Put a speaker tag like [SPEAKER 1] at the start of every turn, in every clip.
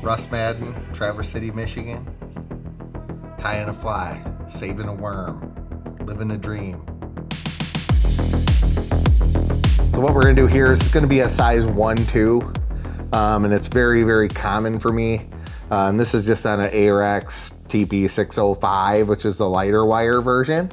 [SPEAKER 1] Russ Maddin, Traverse City, Michigan. Tying a fly, saving a worm, living a dream. So what we're gonna do here is gonna be a size 1-2, and it's very, very common for me. And this is just on an Ahrex TP605, which is the lighter wire version.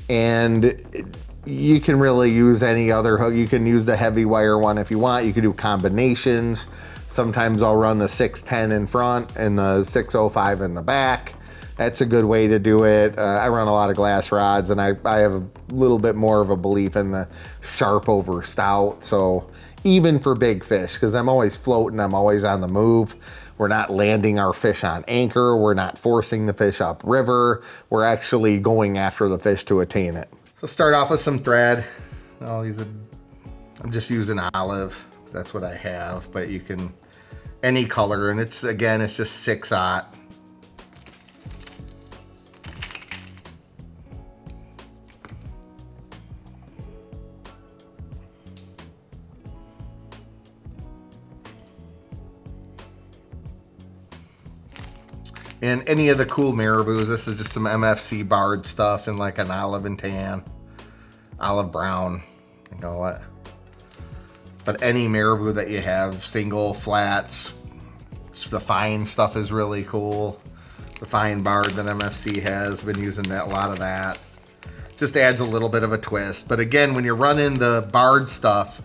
[SPEAKER 1] And you can really use any other hook. You can use the heavy wire one if you want. You can do combinations. Sometimes I'll run the 610 in front and the 605 in the back. That's a good way to do it. I run a lot of glass rods, and I have a little bit more of a belief in the sharp over stout. So even for big fish, because I'm always floating, I'm always on the move. We're not landing our fish on anchor. We're not forcing the fish up river. We're actually going after the fish to attain it. So start off with some thread. I'm just using olive. That's what I have, but you can, any color, and it's just 6/0. And any of the cool marabous, this is just some MFC barred stuff in like an olive and tan, olive brown, and all that. But any marabou that you have, single, flats, the fine stuff is really cool. The fine barred that MFC has, been using a lot of that. Just adds a little bit of a twist. But again, when you're running the barred stuff,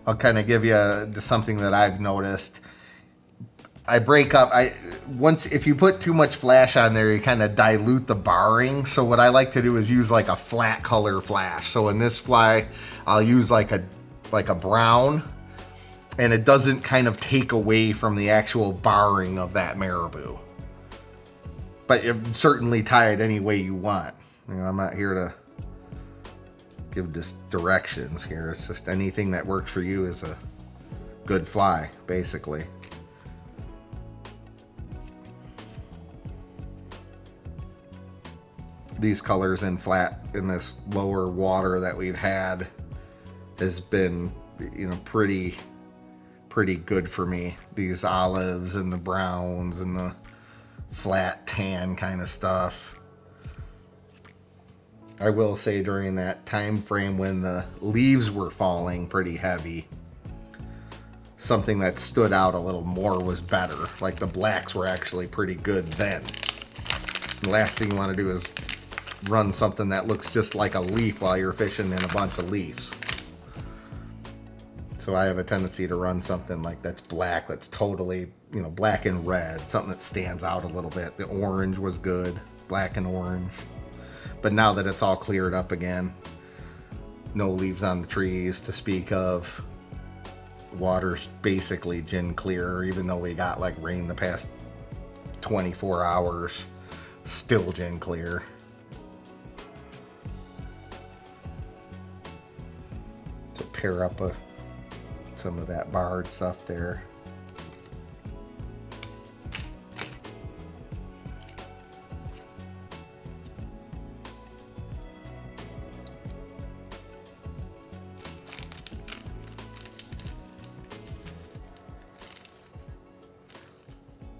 [SPEAKER 1] I'll kind of give you just something that I've noticed. I break up, if you put too much flash on there, you kind of dilute the barring. So what I like to do is use like a flat color flash. So in this fly, I'll use like a brown, and it doesn't kind of take away from the actual barring of that marabou. But you certainly tie it any way you want. You know, I'm not here to give just directions here. It's just anything that works for you is a good fly, basically. These colors in flat in this lower water that we've had has been, you know, pretty good for me. These olives and the browns and the flat tan kind of stuff. I will say during that time frame when the leaves were falling pretty heavy, something that stood out a little more was better. Like the blacks were actually pretty good then. The last thing you want to do is run something that looks just like a leaf while you're fishing in a bunch of leaves. So I have a tendency to run something like that's black, that's totally, you know, black and red, something that stands out a little bit. The orange was good, black and orange. But now that it's all cleared up again, no leaves on the trees to speak of. Water's basically gin clear, even though we got like rain the past 24 hours, still gin clear. To pair up some of that barred stuff there.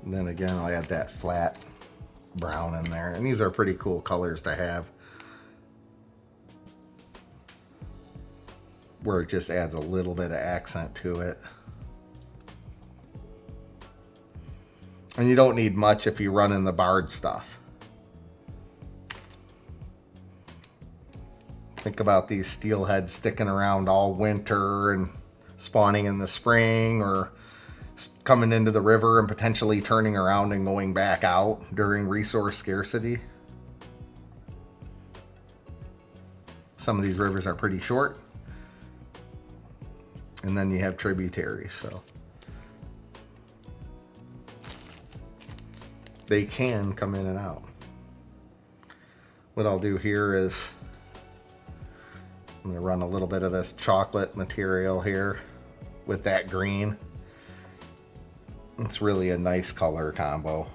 [SPEAKER 1] And then again, I'll add that flat brown in there. And these are pretty cool colors to have, where it just adds a little bit of accent to it. And you don't need much if you run in the barred stuff. Think about these steelheads sticking around all winter and spawning in the spring, or coming into the river and potentially turning around and going back out during resource scarcity. Some of these rivers are pretty short. And then you have tributaries, so they can come in and out. What I'll do here is I'm going to run a little bit of this chocolate material here with that green. It's really a nice color combo.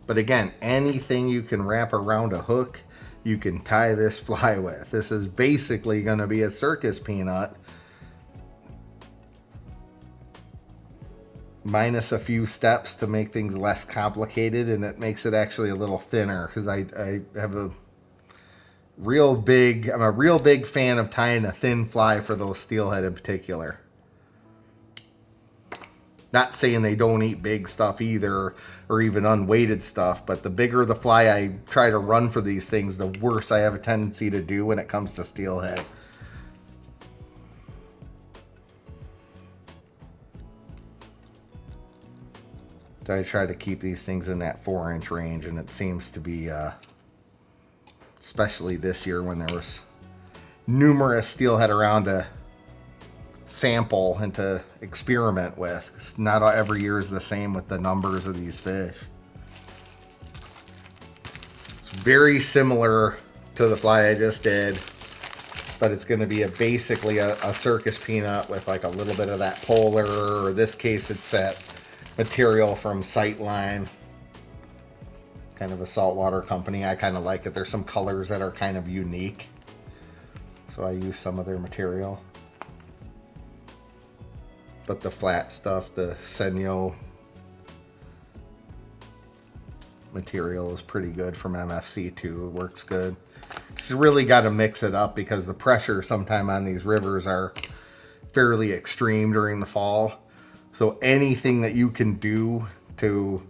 [SPEAKER 1] But again, anything you can wrap around a hook, you can tie this fly with. This is basically going to be a Circus Peanut minus a few steps to make things less complicated, and it makes it actually a little thinner because I have a real big, I'm a real big fan of tying a thin fly for those steelhead in particular. Not saying they don't eat big stuff either, or even unweighted stuff, but the bigger the fly I try to run for these things, the worse I have a tendency to do when it comes to steelhead. So I try to keep these things in that 4-inch range, and it seems to be, especially this year when there was numerous steelhead around to sample and to experiment with. Not every year is the same with the numbers of these fish. It's very similar to the fly I just did, but it's going to be basically a Circus Peanut with like a little bit of that polar, or in this case it's that material from Sightline, kind of a saltwater company. I kind of like it. There's some colors that are kind of unique, so I use some of their material. But the flat stuff, the Senyo material is pretty good from MFC too. It works good. You really got to mix it up because the pressure sometime on these rivers are fairly extreme during the fall. So anything that you can do to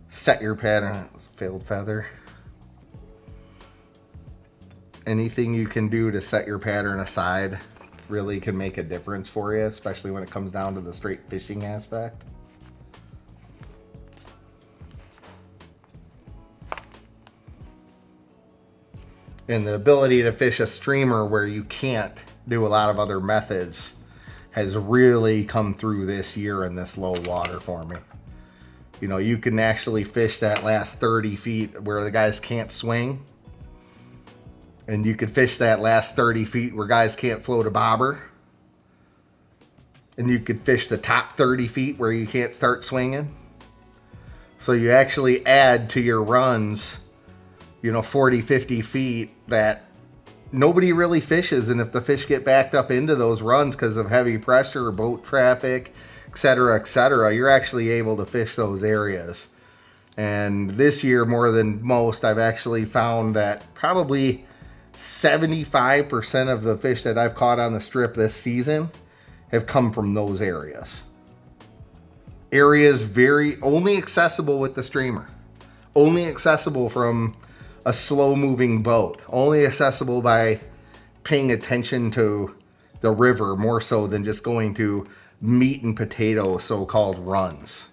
[SPEAKER 1] set your pattern, failed feather. Anything you can do to set your pattern aside really can make a difference for you, especially when it comes down to the straight fishing aspect. And the ability to fish a streamer where you can't do a lot of other methods has really come through this year in this low water for me. You know, you can actually fish that last 30 feet where the guys can't swing. And you could fish that last 30 feet where guys can't float a bobber. And you could fish the top 30 feet where you can't start swinging. So you actually add to your runs, you know, 40, 50 feet that nobody really fishes. And if the fish get backed up into those runs because of heavy pressure or boat traffic, etc., you're actually able to fish those areas. And this year, more than most, I've actually found that probably 75% of the fish that I've caught on the strip this season have come from those areas. Areas very only accessible with the streamer, only accessible from a slow moving boat, only accessible by paying attention to the river more so than just going to meat and potato so-called runs.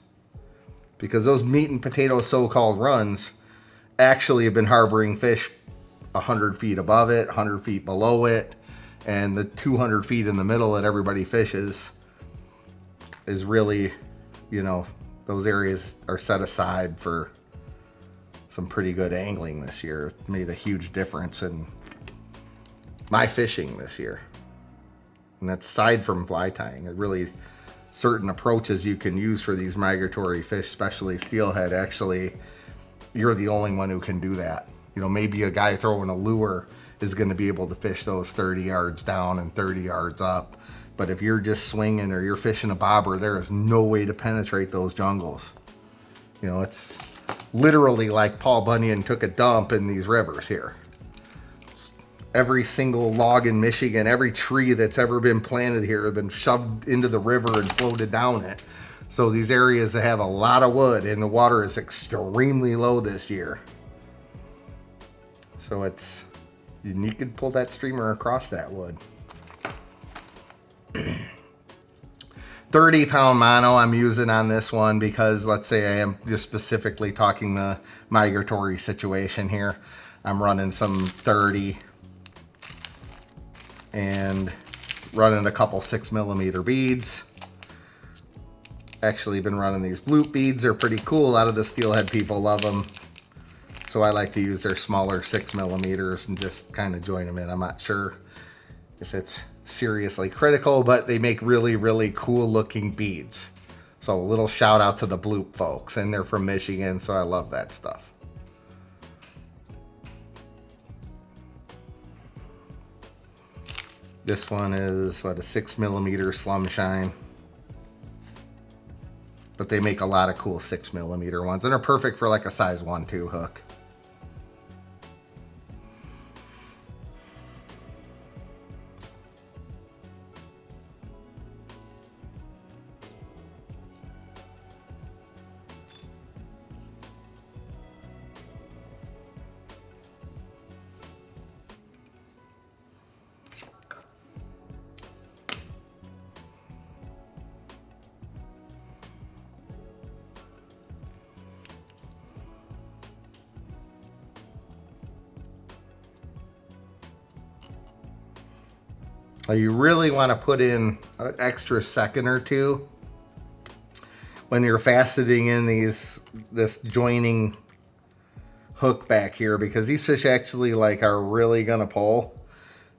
[SPEAKER 1] Because those meat and potato so-called runs actually have been harboring fish 100 feet above it, 100 feet below it, and the 200 feet in the middle that everybody fishes is really, you know, those areas are set aside for some pretty good angling this year. It made a huge difference in my fishing this year. And that's aside from fly tying. It really, certain approaches you can use for these migratory fish, especially steelhead, actually, you're the only one who can do that. You know, maybe a guy throwing a lure is going to be able to fish those 30 yards down and 30 yards up. But if you're just swinging or you're fishing a bobber, there is no way to penetrate those jungles. You know, it's literally like Paul Bunyan took a dump in these rivers here. Every single log in Michigan, every tree that's ever been planted here have been shoved into the river and floated down it. So these areas that have a lot of wood and the water is extremely low this year. So it's, you could pull that streamer across that wood. 30-pound mono I'm using on this one because let's say I am just specifically talking the migratory situation here. I'm running some 30 and running a couple 6mm beads. Actually been running these bloop beads. They're pretty cool. A lot of the steelhead people love them. So I like to use their smaller 6mm and just kind of join them in. I'm not sure if it's seriously critical, but they make really, really cool looking beads. So a little shout out to the Bloop folks, and they're from Michigan, so I love that stuff. This one is, what, a 6mm Slum Shine. But they make a lot of cool 6mm ones, and are perfect for like a size 1-2 hook. You really want to put in an extra second or two when you're faceting in this joining hook back here, because these fish actually like are really gonna pull,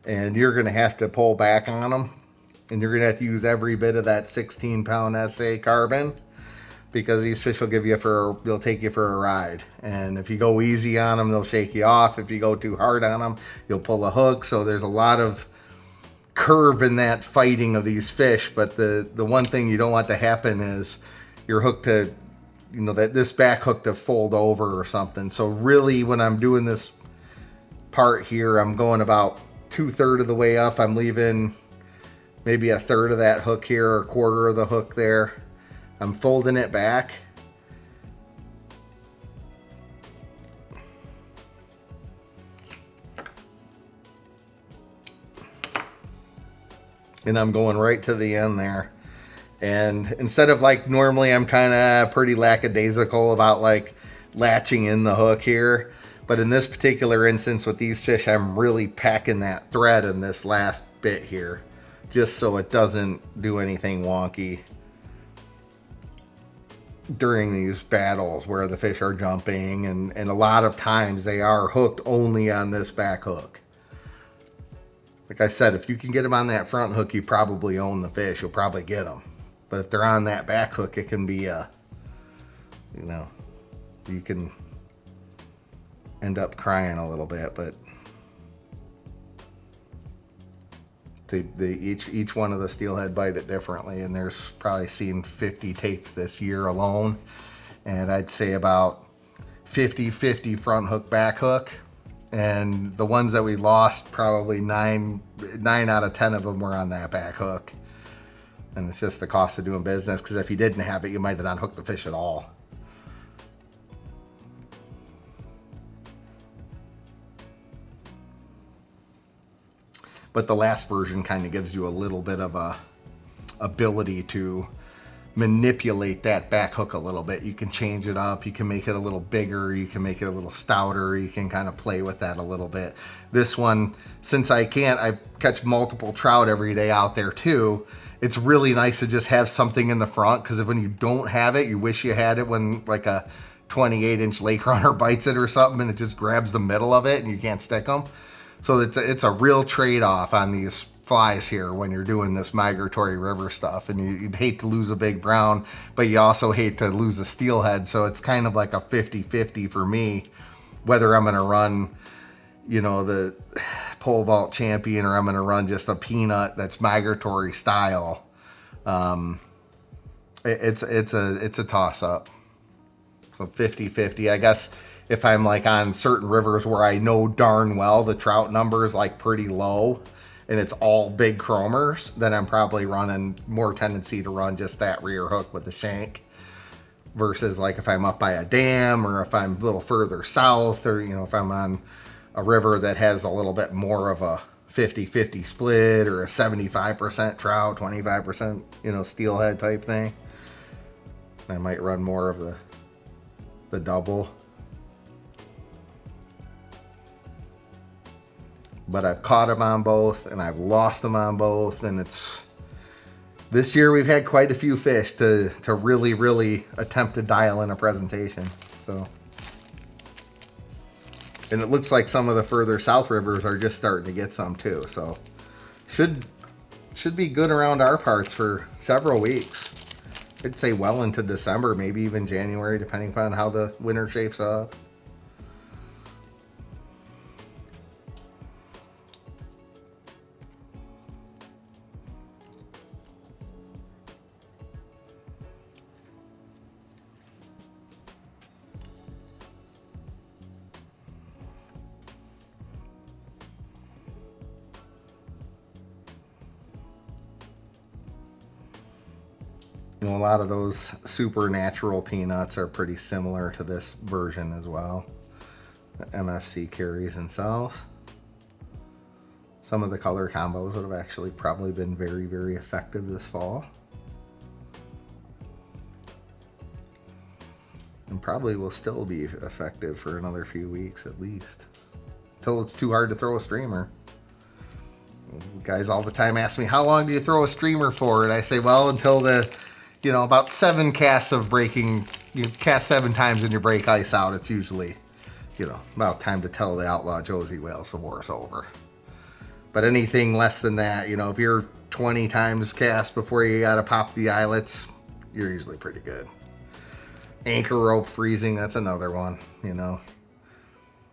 [SPEAKER 1] and you're gonna have to pull back on them, and you're gonna have to use every bit of that 16-pound SA carbon, because these fish will they'll take you for a ride. And if you go easy on them, they'll shake you off. If you go too hard on them, you'll pull a hook. So there's a lot of curve in that fighting of these fish. But the one thing you don't want to happen is your hook to, that this back hook to fold over or something. So really, when I'm doing this part here, I'm going about 2/3 of the way up. I'm leaving maybe 1/3 of that hook here, or 1/4 of the hook there. I'm folding it back. And I'm going right to the end there. And instead of like normally, I'm kind of pretty lackadaisical about like latching in the hook here. But in this particular instance with these fish, I'm really packing that thread in this last bit here, just so it doesn't do anything wonky during these battles where the fish are jumping, and a lot of times they are hooked only on this back hook. Like I said, if you can get them on that front hook, you probably own the fish. You'll probably get them. But if they're on that back hook, it can be you can end up crying a little bit. But each one of the steelhead bite it differently, and there's probably seen 50 takes this year alone, and I'd say about 50-50 front hook back hook. And the ones that we lost, probably 9 out of 10 of them were on that back hook. And it's just the cost of doing business, because if you didn't have it, you might have not hooked the fish at all. But the last version kind of gives you a little bit of a ability to manipulate that back hook a little bit. You can change it up, you can make it a little bigger, you can make it a little stouter, you can kind of play with that a little bit. This one, since I catch multiple trout every day out there too, it's really nice to just have something in the front, because when you don't have it, you wish you had it when like a 28-inch lake runner bites it or something, and it just grabs the middle of it and you can't stick them. So it's a real trade-off on these flies here when you're doing this migratory river stuff, and you'd hate to lose a big brown, but you also hate to lose a steelhead. So it's kind of like a 50-50 for me, whether I'm going to run, the pole vault champion, or I'm going to run just a peanut that's migratory style. It's a toss up. So 50-50, I guess. If I'm like on certain rivers where I know darn well the trout number is like pretty low, and it's all big chromers, then I'm probably running more tendency to run just that rear hook with the shank, versus like if I'm up by a dam, or if I'm a little further south, or if I'm on a river that has a little bit more of a 50-50 split, or a 75% trout, 25% steelhead type thing, I might run more of the double. But I've caught them on both, and I've lost them on both, and this year we've had quite a few fish to really, really attempt to dial in a presentation. So, and it looks like some of the further south rivers are just starting to get some too. So should be good around our parts for several weeks. I'd say well into December, maybe even January, depending upon how the winter shapes up. You know, a lot of those supernatural peanuts are pretty similar to this version as well. The MFC carries themselves. Some of the color combos would have actually probably been very, very effective this fall. And probably will still be effective for another few weeks at least. Until it's too hard to throw a streamer. Guys all the time ask me, how long do you throw a streamer for? And I say, well, until the, you know, about 7 casts of breaking, you cast 7 times and you break ice out, it's usually, you know, about time to tell the Outlaw Josie whales the war's over. But anything less than that, you know, if you're 20 times cast before you gotta pop the eyelets, you're usually pretty good. Anchor rope freezing, that's another one, you know.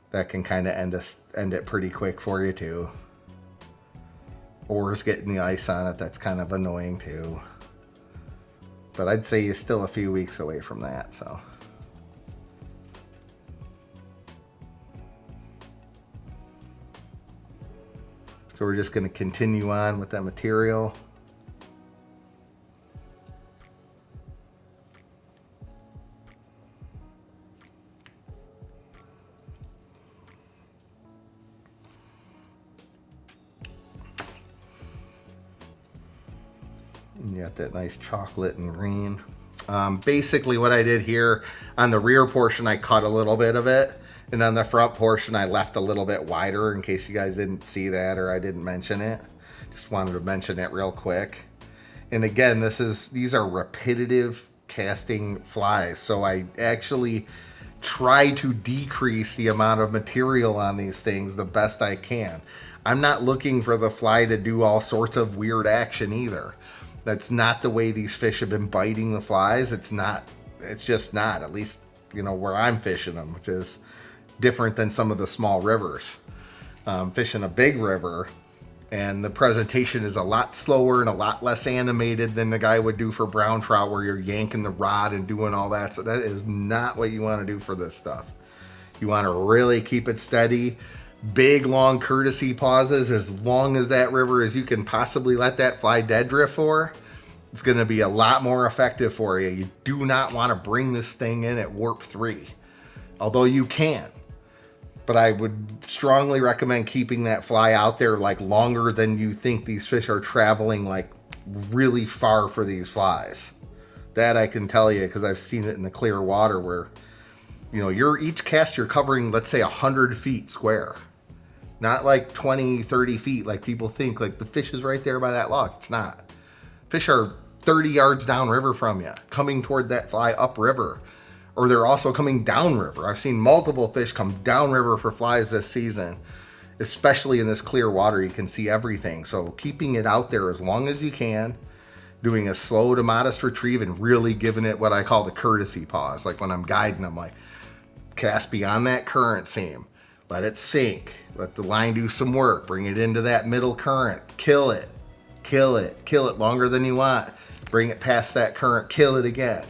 [SPEAKER 1] That can kind of end it pretty quick for you too. Oars getting the ice on it, that's kind of annoying too. But I'd say you're still a few weeks away from that, so. So we're just going to continue on with that material. You got that nice chocolate and green. Basically what I did here on the rear portion, I cut a little bit of it. And on the front portion, I left a little bit wider in case you guys didn't see that or I didn't mention it. Just wanted to mention it real quick. And again, these are repetitive casting flies. So I actually try to decrease the amount of material on these things the best I can. I'm not looking for the fly to do all sorts of weird action either. That's not the way these fish have been biting the flies. It's just not, at least, you know, where I'm fishing them, which is different than some of the small rivers. Fishing a big river, and the presentation is a lot slower and a lot less animated than the guy would do for brown trout, where you're yanking the rod and doing all that. So that is not what you want to do for this stuff. You want to really keep it steady. Big, long courtesy pauses, as long as that river as you can possibly let that fly dead drift for. It's going to be a lot more effective for you. You do not want to bring this thing in at warp 3, although you can. But I would strongly recommend keeping that fly out there like longer than you think these fish are traveling, like really far for these flies. That I can tell you, because I've seen it in the clear water where, you know, each cast you're covering, let's say 100 feet square. Not like 20, 30 feet like people think, like the fish is right there by that log. It's not. Fish are 30 yards downriver from you, coming toward that fly upriver. Or they're also coming downriver. I've seen multiple fish come downriver for flies this season, especially in this clear water. You can see everything. So keeping it out there as long as you can, doing a slow to modest retrieve, and really giving it what I call the courtesy pause. Like when I'm guiding, I'm like, cast beyond that current seam. Let it sink. Let the line do some work. Bring it into that middle current. Kill it. Kill it. Kill it longer than you want. Bring it past that current. Kill it again.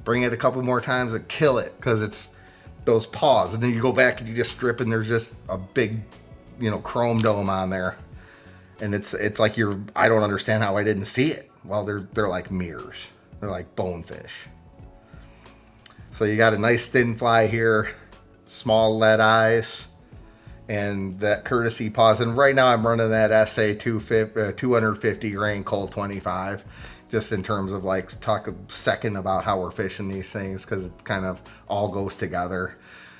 [SPEAKER 1] Bring it a couple more times and kill it, because it's those paws. And then you go back and you just strip, and there's just a big, you know, chrome dome on there. And it's like I don't understand how I didn't see it. Well, they're like mirrors. They're like bonefish. So you got a nice thin fly here, small lead eyes, and that courtesy pause. And right now I'm running that SA 250 grain Colt 25, just in terms of like talk a second about how we're fishing these things, because it kind of all goes together.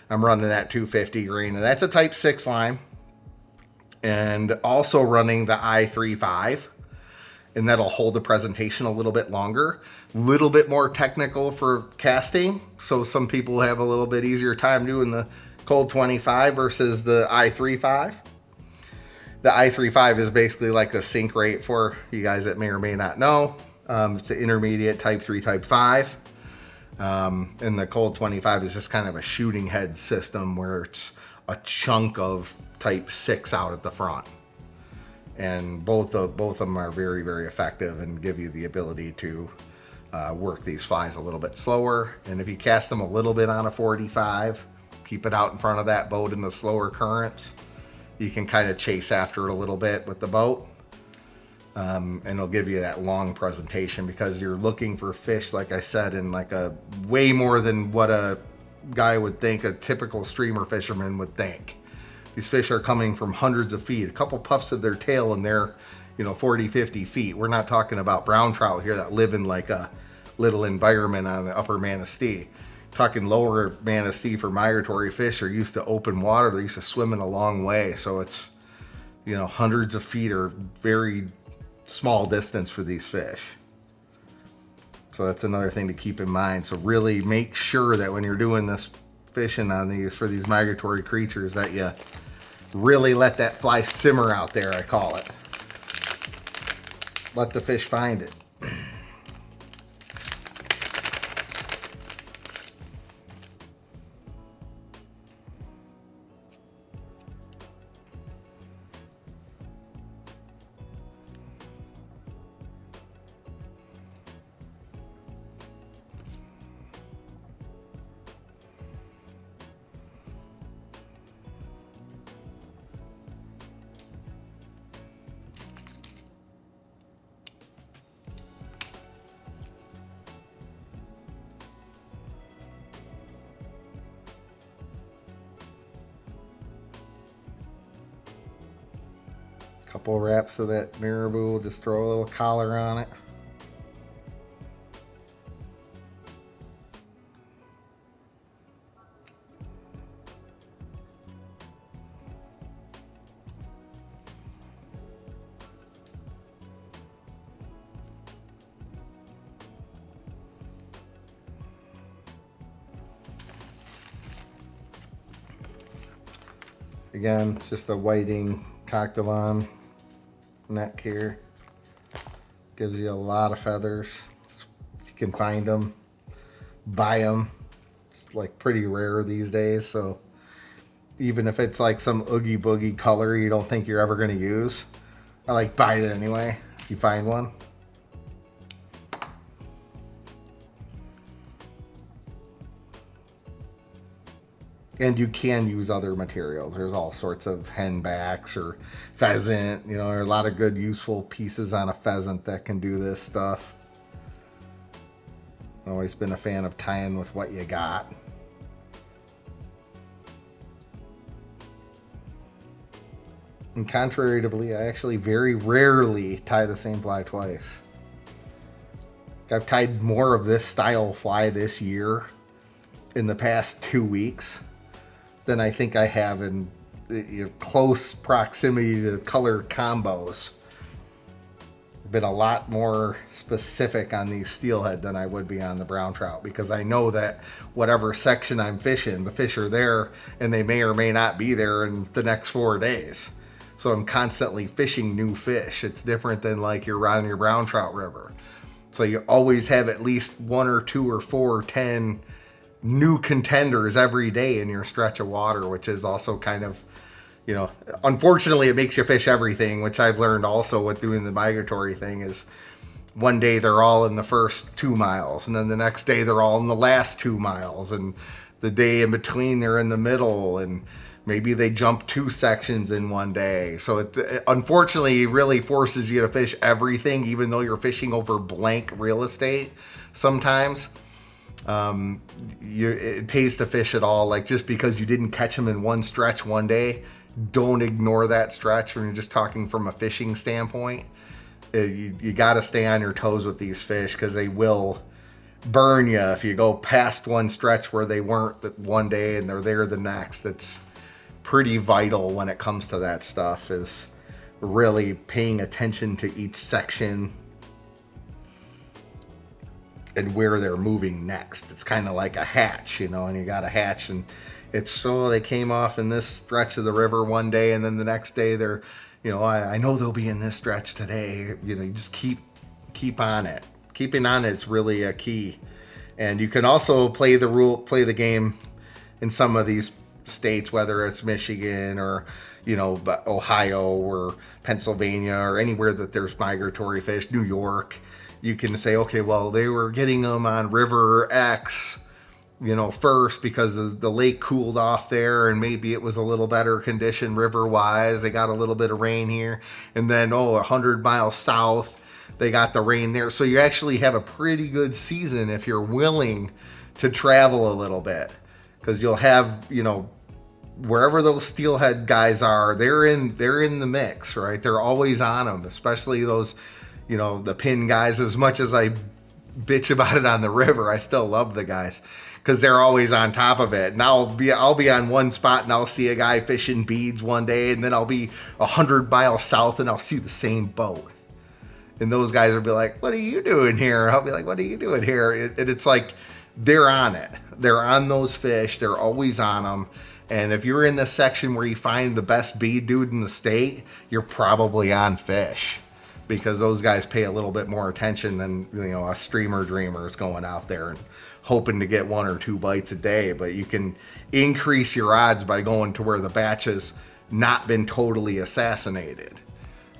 [SPEAKER 1] I'm running that 250 grain, and that's a type 6 line, and also running the I-35, and that'll hold the presentation a little bit longer, little bit more technical for casting. So some people have a little bit easier time doing the Colt 25 versus the I-35. The I-35 is basically like the sink rate for you guys that may or may not know. It's an intermediate type 3, type 5. And the Cold 25 is just kind of a shooting head system where it's a chunk of type 6 out at the front. And both of them are very, very effective and give you the ability to work these flies a little bit slower. And if you cast them a little bit on a 45, keep it out in front of that boat in the slower currents, you can kind of chase after it a little bit with the boat. And it'll give you that long presentation because you're looking for fish, like I said, in like a way more than what a guy would think a typical streamer fisherman would think. These fish are coming from hundreds of feet, a couple puffs of their tail and they're, 40, 50 feet. We're not talking about brown trout here that live in like a little environment on the upper Manistee. Talking lower Manistee for migratory fish are used to open water. They're used to swimming a long way. So it's, hundreds of feet or very small distance for these fish. So that's another thing to keep in mind. So really make sure that when you're doing this fishing on these for these migratory creatures that you really let that fly simmer out there, I call it. Let the fish find it. Couple wraps of that marabou, just throw a little collar on it. Again, it's just a whiting coctilon neck here. Gives you a lot of feathers. You can find them, buy them. It's like pretty rare these days, so even if it's like some oogie boogie color you don't think you're ever going to use, I like buy it anyway if you find one. And you can use other materials. There's all sorts of hen backs or pheasant. There are a lot of good useful pieces on a pheasant that can do this stuff. I've always been a fan of tying with what you got. And contrary to belief, I actually very rarely tie the same fly twice. I've tied more of this style fly this year in the past 2 weeks than I think I have in close proximity to color combos. Been a lot more specific on these steelhead than I would be on the brown trout, because I know that whatever section I'm fishing, the fish are there and they may or may not be there in the next 4 days. So I'm constantly fishing new fish. It's different than like you're on your brown trout river. So you always have at least 1 or 2 or 4 or 10 new contenders every day in your stretch of water, which is also kind of, unfortunately it makes you fish everything, which I've learned also with doing the migratory thing is one day they're all in the first 2 miles and then the next day they're all in the last 2 miles and the day in between they're in the middle and maybe they jump 2 sections in one day. So it unfortunately really forces you to fish everything, even though you're fishing over blank real estate sometimes. It pays to fish it all. Like just because you didn't catch them in one stretch one day, don't ignore that stretch when you're just talking from a fishing standpoint. You got to stay on your toes with these fish because they will burn you if you go past one stretch where they weren't that one day and they're there the next. It's pretty vital when it comes to that stuff, is really paying attention to each section and where they're moving next. It's kind of like a hatch, and you got a hatch and it's so they came off in this stretch of the river one day and then the next day they're, I know they'll be in this stretch today. You just keep on it. keeping on it's really a key. And you can also play the game in some of these states, whether it's Michigan or, you know, Ohio or Pennsylvania or anywhere that there's migratory fish, New York. You can say, okay, well, they were getting them on River X, you know, first because the lake cooled off there and maybe it was a little better condition river-wise. They got a little bit of rain here. And then, 100 miles south, they got the rain there. So you actually have a pretty good season if you're willing to travel a little bit. Because you'll have, you know, wherever those steelhead guys are, they're in the mix, right? They're always on them, especially those, you know, the pin guys. As much as I bitch about it on the river, I still love the guys because they're always on top of it. And I'll be on one spot and I'll see a guy fishing beads one day, and then I'll be 100 miles south and I'll see the same boat. And those guys will be like, "What are you doing here?" I'll be like, "What are you doing here?" And it's like, they're on it. They're on those fish. They're always on them. And if you're in the section where you find the best bead dude in the state, you're probably on fish, because those guys pay a little bit more attention than, you know, a streamer dreamer is going out there and hoping to get 1 or 2 bites a day. But you can increase your odds by going to where the batch has not been totally assassinated.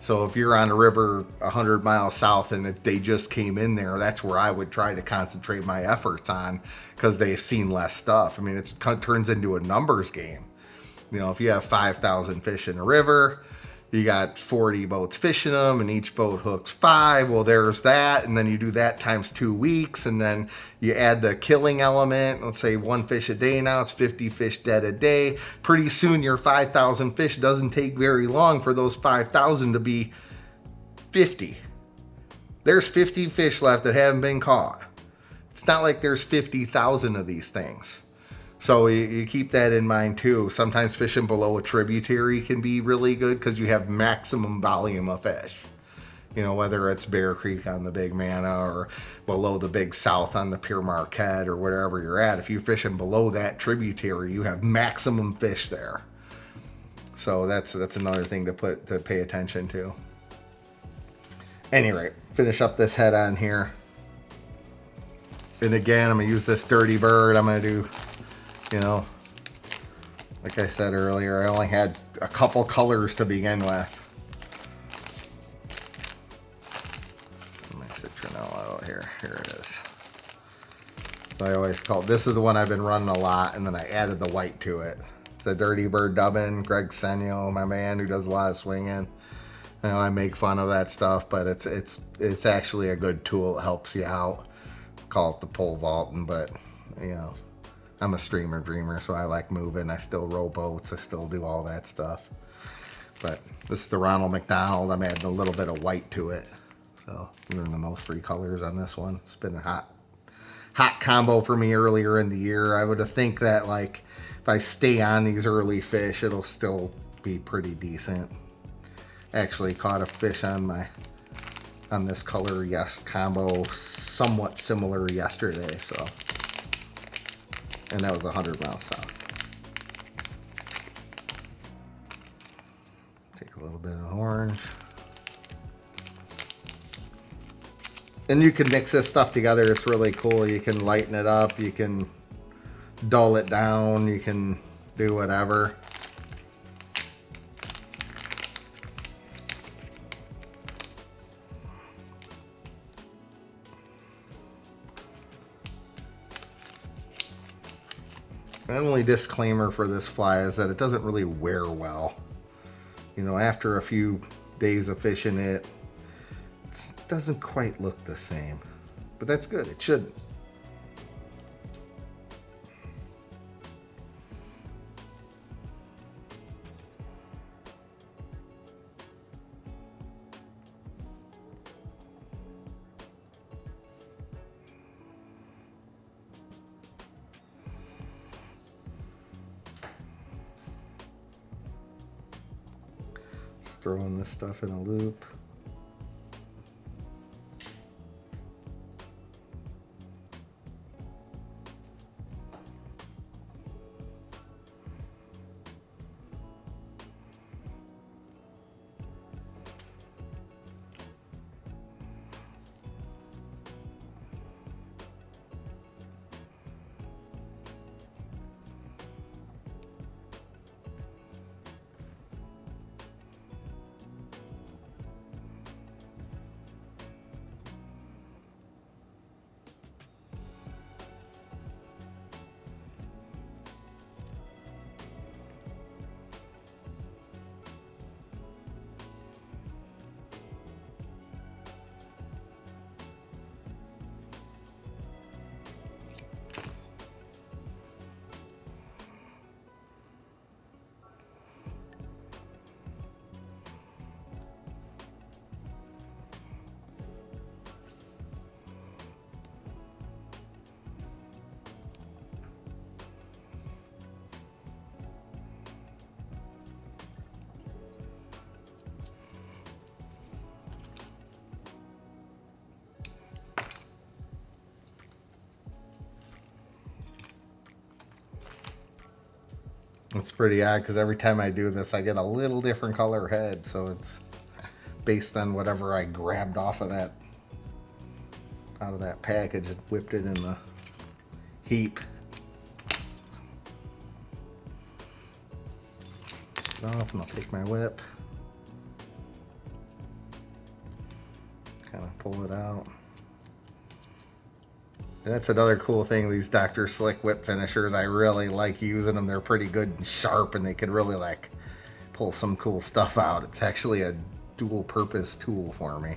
[SPEAKER 1] So if you're on a river 100 miles south and they just came in there, that's where I would try to concentrate my efforts on, because they've seen less stuff. I mean, it turns into a numbers game. You know, if you have 5,000 fish in a river, you got 40 boats fishing them, and each boat hooks 5. Well, there's that. And then you do that times 2 weeks. And then you add the killing element. Let's say 1 fish a day now. It's 50 fish dead a day. Pretty soon your 5,000 fish doesn't take very long for those 5,000 to be 50. There's 50 fish left that haven't been caught. It's not like there's 50,000 of these things. So you keep that in mind too. Sometimes fishing below a tributary can be really good because you have maximum volume of fish. You know, whether it's Bear Creek on the Big Manna or below the Big South on the Pure Marquette or wherever you're at. If you're fishing below that tributary, you have maximum fish there. So that's another thing to pay attention to. Anyway, finish up this head on here. And again, I'm gonna use this Dirty Bird. I'm gonna do, you know, like I said earlier, I only had a couple colors to begin with. My citronella here. Here it is. So I always call this is the one I've been running a lot, and then I added the white to it. It's a Dirty Bird dubbing. Greg Senio, my man who does a lot of swinging. You know, I make fun of that stuff, but it's actually a good tool. It helps you out. Call it the pole vaulting, but you know, I'm a streamer dreamer, so I like moving. I still row boats. I still do all that stuff. But this is the Ronald McDonald. I'm adding a little bit of white to it. So I'm running those 3 colors on this one. It's been a hot combo for me earlier in the year. I would think that, like, if I stay on these early fish, it'll still be pretty decent. Actually caught a fish on this color combo somewhat similar yesterday, so. And that was 100 miles south. Take a little bit of orange. And you can mix this stuff together. It's really cool. You can lighten it up. You can dull it down. You can do whatever. My only disclaimer for this fly is that it doesn't really wear well. You know, after a few days of fishing it, it doesn't quite look the same. But that's good. It shouldn't. Throwing this stuff in a loop. It's pretty odd because every time I do this, I get a little different color head. So it's based on whatever I grabbed off of that, out of that package and whipped it in the heap. Off, and I'll take my whip, kind of pull it out. And that's another cool thing, these Dr. Slick whip finishers. I really like using them. They're pretty good and sharp, and they could really like pull some cool stuff out. It's actually a dual purpose tool for me.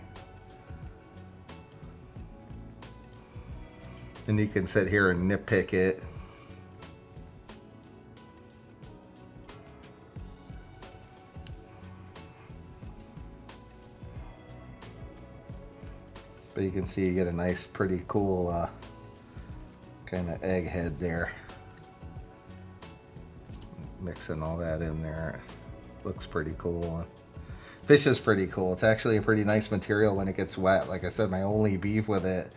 [SPEAKER 1] And you can sit here and nitpick it. But you can see you get a nice, pretty cool kind of egg head there. Mixing all that in there. Looks pretty cool. Fish is pretty cool. It's actually a pretty nice material when it gets wet. Like I said, my only beef with it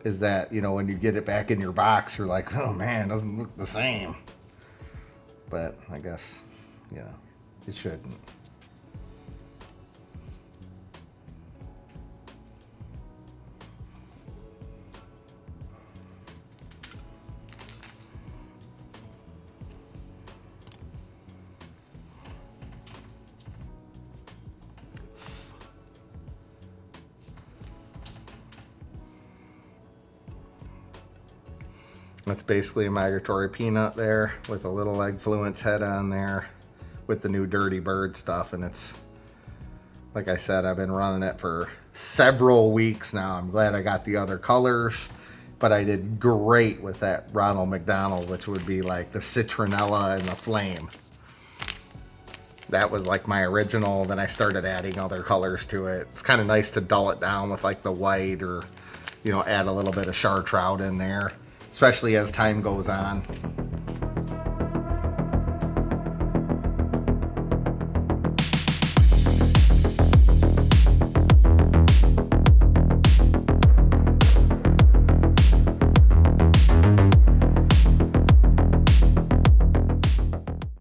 [SPEAKER 1] is that, you know, when you get it back in your box, you're like, oh man, it doesn't look the same. But I guess, you know, it shouldn't. That's basically a migratory peanut there with a little Egg-Fluence head on there with the new Dirty Bird stuff. And it's, like I said, I've been running it for several weeks now. I'm glad I got the other colors, but I did great with that Ronald McDonald, which would be like the citronella and the flame. That was like my original. Then I started adding other colors to it. It's kind of nice to dull it down with like the white, or, you know, add a little bit of Trout in there, especially as time goes on.